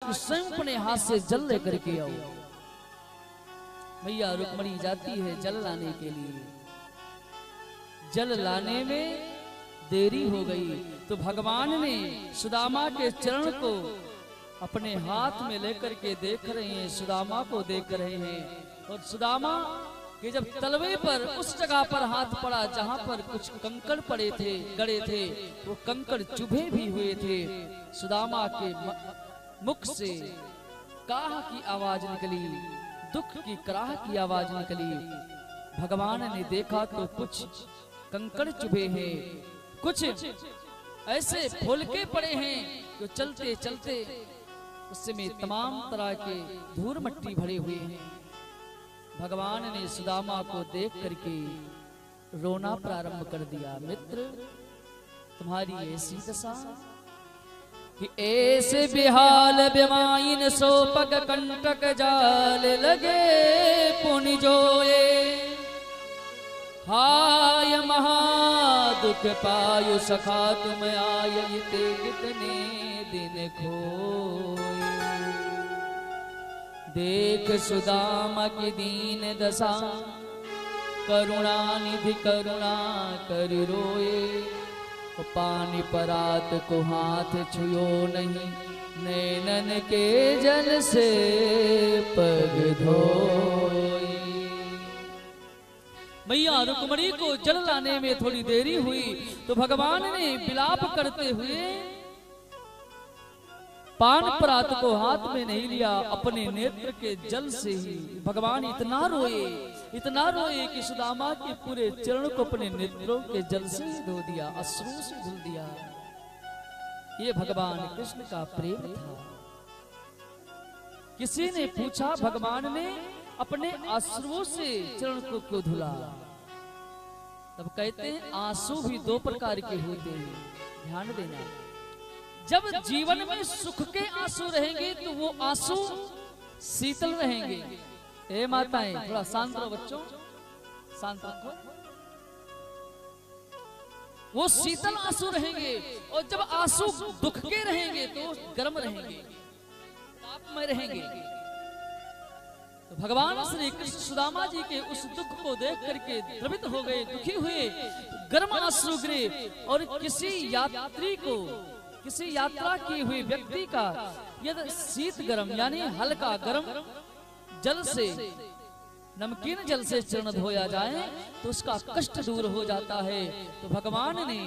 कि स्वयं अपने हाथ से जल लेकर के आओ। मैया रुक्मणी जाती है जल लाने के लिए। जल लाने में देरी हो गई तो भगवान ने सुदामा के चरण को अपने हाथ में लेकर के देख रहे हैं, सुदामा को देख रहे हैं। और सुदामा कि जब तलवे पर उस जगह पर हाथ पड़ा जहां पर कुछ कंकड़ पड़े थे, गड़े थे, वो कंकड़ चुभे भी हुए थे। सुदामा के मुख से काह की आवाज निकली, दुख की कराह की आवाज निकली। भगवान ने देखा तो कुछ कंकड़ चुभे हैं, कुछ ऐसे फुलके पड़े हैं जो चलते चलते उसमें तमाम तरह के धूल मट्टी भरे हुए हैं। भगवान ने सुदामा को देख करके रोना प्रारंभ कर दिया। मित्र, तुम्हारी ऐसी दशा कि ऐसे बिहाल बेमाइन सो पग कंटक जाल लगे पुनि जोए, हाय महादुख पायु सखा तुम आयते कितने दिन खोए। देख सुदामा की दीन दशा, करुणा निधि करुणा कर रोए। पानी परात को हाथ छुयो नहीं, नैनन के जल से पग धोए। मैया रुक्मणी को जल लाने में थोड़ी देरी हुई तो भगवान ने विलाप करते हुए पान परात को हाथ में नहीं लिया, अपने नेत्र के जल से ही भगवान इतना रोए कि सुदामा के पूरे चरण को अपने नेत्रों के जल से ही धो दिया, अश्रु से धुल दिया। ये भगवान कृष्ण का प्रेम था। किसी ने पूछा, भगवान ने अपने अश्रुओं से चरण को क्यों धुला? तब कहते हैं आंसू भी दो प्रकार के होते हैं, ध्यान देना। जब जीवन में सुख के आंसू रहेंगे तो वो आंसू शीतल रहेंगे। ए माताएं, थोड़ा शांत रहो बच्चों, शांत रखो। वो शीतल आंसू रहेंगे, और जब आंसू दुख के रहेंगे तो गर्म रहेंगे, तापमय रहेंगे। तो भगवान श्री कृष्ण सुदामा जी के उस दुख को देख करके द्रवित हो गए, दुखी हुए, गर्म आंसू गिरे। और किसी यात्री को, किसी यात्रा की हुई व्यक्ति का यदि शीत गर्म यानी हल्का गर्म जल से, नमकीन जल से चरण धोया जाए तो उसका कष्ट दूर हो जाता है। तो भगवान ने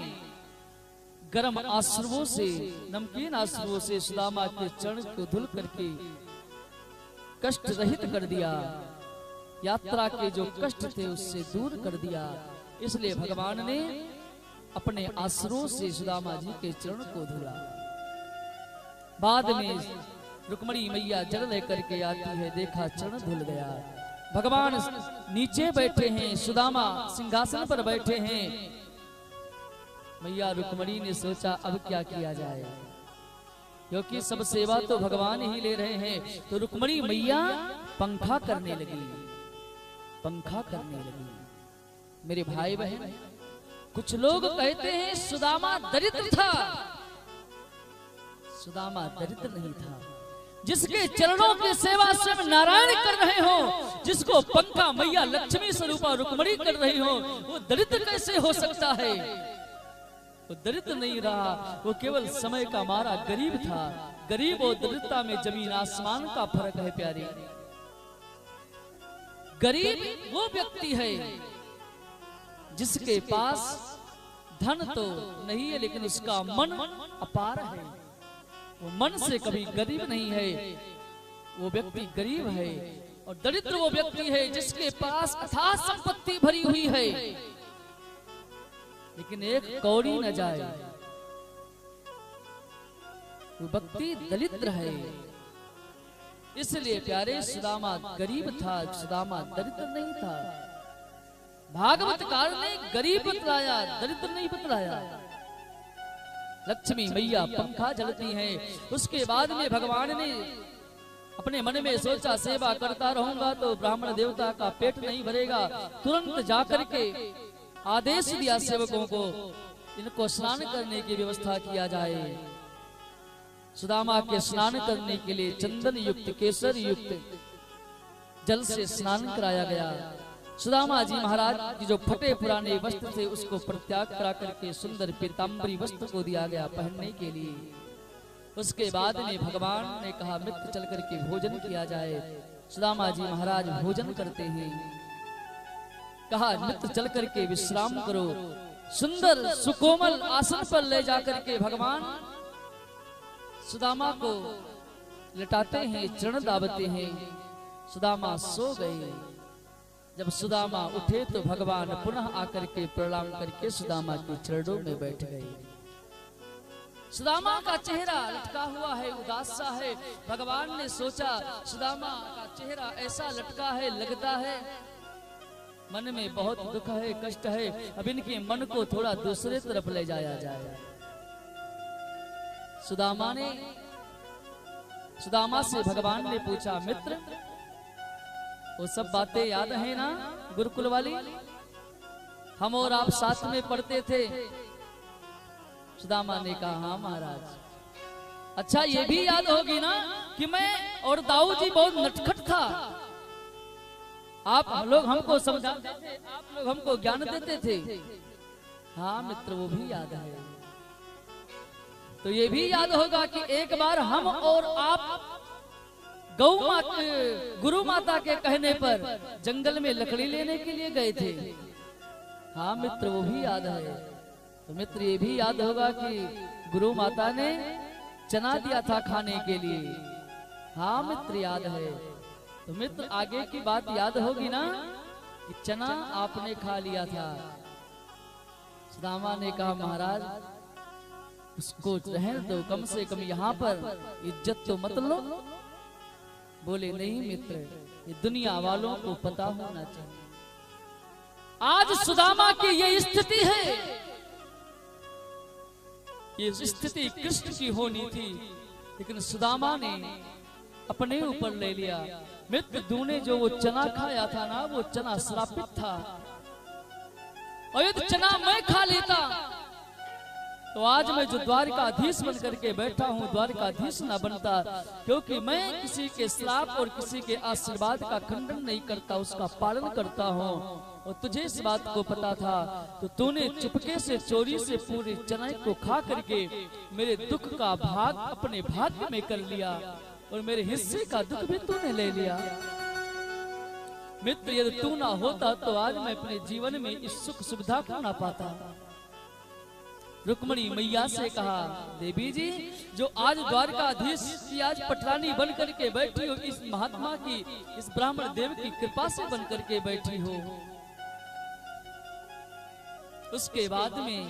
गर्म आश्रुओं से, नमकीन आश्रुओं से सुदामा के चरण को धुल करके कष्ट रहित कर दिया, यात्रा के जो कष्ट थे उससे दूर कर दिया। इसलिए भगवान ने अपने आश्रुओं से सुदामा जी के चरण को धुला। बाद में रुक्मणी मैया जल लेकर के आती है, देखा चरण धुल गया। भगवान नीचे बैठे हैं, सुदामा सिंहासन पर बैठे हैं। मैया रुक्मणी ने सोचा अब क्या किया जाए, क्योंकि सब सेवा तो भगवान ही ले रहे हैं। तो रुक्मणी मैया पंखा करने लगी, पंखा करने लगी। मेरे भाई बहन, कुछ लोग कहते हैं सुदामा दरिद्र था। सुदामा दरिद्र नहीं था। जिसके चरणों की सेवा स्वयं नारायण कर रहे हो, जिसको पंखा मैया लक्ष्मी स्वरूपा रुक्मणी कर रही हो, वो दरिद्र कैसे हो सकता है? वो दरिद्र नहीं रहा, वो केवल समय का मारा गरीब था। गरीब और दरिद्रता में जमीन आसमान का फर्क है प्यारे। गरीब वो व्यक्ति है जिसके पास धन तो नहीं है लेकिन उसका मन अपार है, वो मन से कभी गरीब नहीं है, वो व्यक्ति गरीब है। और दरिद्र वो व्यक्ति है जिसके पास अथाह संपत्ति भरी हुई है लेकिन एक कौड़ी न जाए, वो व्यक्ति दरिद्र है। इसलिए प्यारे सुदामा गरीब था, सुदामा दरिद्र नहीं था। भागवतकार ने गरीब बतलाया, दरिद्र नहीं बतलाया। लक्ष्मी मैया पंखा जलती हैं। उसके बाद में भगवान ने अपने मन में सोचा सेवा करता रहूंगा तो ब्राह्मण देवता का पेट नहीं भरेगा। तुरंत जाकर के आदेश दिया सेवकों को, इनको स्नान करने की व्यवस्था किया जाए। सुदामा के स्नान करने के लिए चंदन युक्त केसर युक्त जल से स्नान कराया गया। सुदामा जी महाराज की जो फटे पुराने वस्त्र थे उसको परित्याग करा करके सुंदर पीतांबरी वस्त्र को दिया गया पहनने के लिए। उसके बाद में भगवान ने कहा मित्र चल करके भोजन किया जाए। सुदामा जी महाराज भोजन करते हैं। कहा मित्र चल करके विश्राम करो। सुंदर सुकोमल आसन पर ले जाकर के भगवान सुदामा को लटाते हैं, चरण दाबते हैं। सुदामा सो गए। जब सुदामा उठे तो भगवान पुनः आकर के प्रणाम करके सुदामा के चरणों में बैठ गए। सुदामा का चेहरा लटका हुआ है, उदास सा है। भगवान ने सोचा सुदामा का चेहरा ऐसा लटका है, लगता है मन में बहुत दुख है, कष्ट है। अब इनके मन को थोड़ा दूसरे तरफ ले जाया जाए। सुदामा से भगवान ने पूछा मित्र वो सब बातें याद है ना गुरुकुल वाली, हम और आप साथ में पढ़ते थे। सुदामा ने कहा हाँ महाराज। अच्छा ये भी याद होगी ना कि मैं और दाऊ जी बहुत नटखट था, आप लोग हमको समझाते थे, आप लोग हमको ज्ञान देते थे। हाँ मित्र वो भी याद है। तो ये भी याद होगा कि एक बार हम और आप गुरु माता के कहने पर जंगल में लकड़ी लेने के लिए गए थे। हाँ मित्र वो भी याद है। तो मित्र ये भी याद होगा कि गुरु माता ने चना दिया था खाने के लिए। हाँ मित्र याद है। तो मित्र आगे की बात याद होगी ना कि चना आपने खा लिया था। सुदामा ने कहा महाराज उसको रहने दो, कम से कम यहाँ पर इज्जत तो मत लो। बोले नहीं मित्र ये दुनिया वालों को पता होना चाहिए। आज सुदामा की ये स्थिति है, ये स्थिति कृष्ण की होनी थी, लेकिन सुदामा ने अपने ऊपर ले लिया। मित्र तूने जो वो चना खाया था ना वो चना श्रापित था, और यदि चना मैं खा लेता तो आज मैं जो द्वारकाधीश बन करके बैठा हूँ द्वारकाधीश ना बनता, क्योंकि मैं किसी के श्राप और किसी के आशीर्वाद का खंडन नहीं करता, उसका पालन करता हूँ। और तुझे इस बात को पता था तो तूने चुपके से चोरी से पूरे चने को खा करके मेरे दुख का भाग अपने भाग्य में कर लिया, और मेरे हिस्से का दुख भी तूने ले लिया। मित्र यदि तू ना होता तो आज मैं अपने जीवन में इस सुख सुविधा को ना पाता। रुक्मणी मैया से कहा देवी जी जो आज द्वारकाधीश की आज पटरानी बन करके बैठी हो, इस महात्मा की इस ब्राह्मण देव की कृपा से बन करके बैठी हो। उसके बाद में